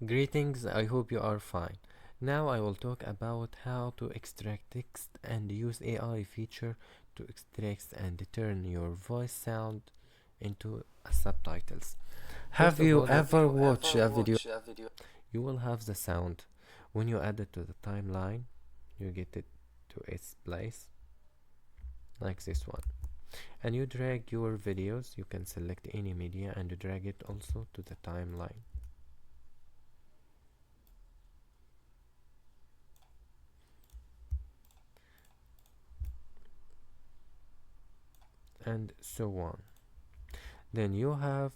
Greetings, I hope you are fine. Now I will talk about how to extract text and use AI feature to extract and turn your voice sound into subtitles. Have you ever watched a video? You will have the sound. When you add it to the timeline, you get it to its place, like this one. And you drag your videos, you can select any media and drag it also to the timeline. And so on. Then you have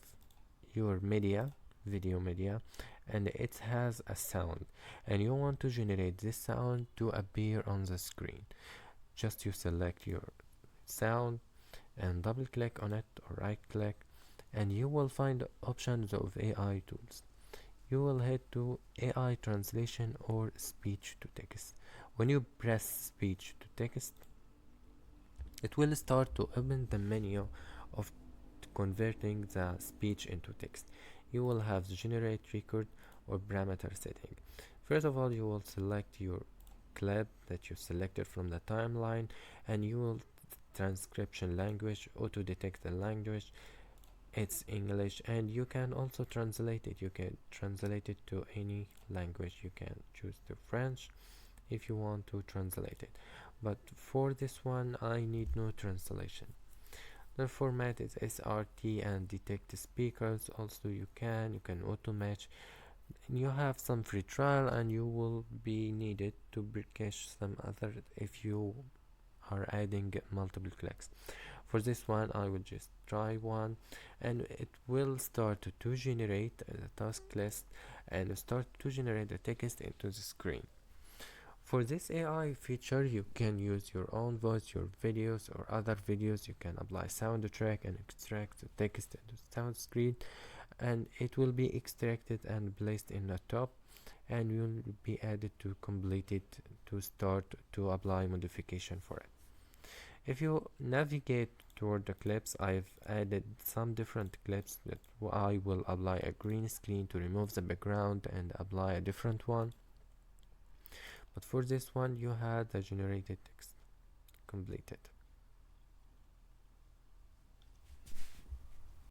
your media, video media, and it has a sound, and you want to generate this sound to appear on the screen. Just you select your sound and double click on it or right click, and you will find options of AI tools. You will head to AI translation or speech to text. When you press speech to text, it will start to open the menu of converting the speech into text. You will have the generate record or parameter setting. First of all, you will select your clip that you selected from the timeline, and you will transcription language, auto detect the language, it's English, and you can also translate it. You can translate it to any language. You can choose the French if you want to translate it, but for this one I need no translation. The format is SRT and detect speakers. Also you can auto match. You have some free trial and you will be needed to cache some other if you are adding multiple clicks. For this one I will just try one, and it will start to generate the task list and start to generate the text into the screen. For this AI feature, you can use your own voice, your videos or other videos. You can apply soundtrack and extract the text into sound screen, and it will be extracted and placed in the top, and will be added to complete it to start to apply modification for it. If you navigate toward the clips, I've added some different clips that I will apply a green screen to remove the background and apply a different one. But for this one you had the generated text completed.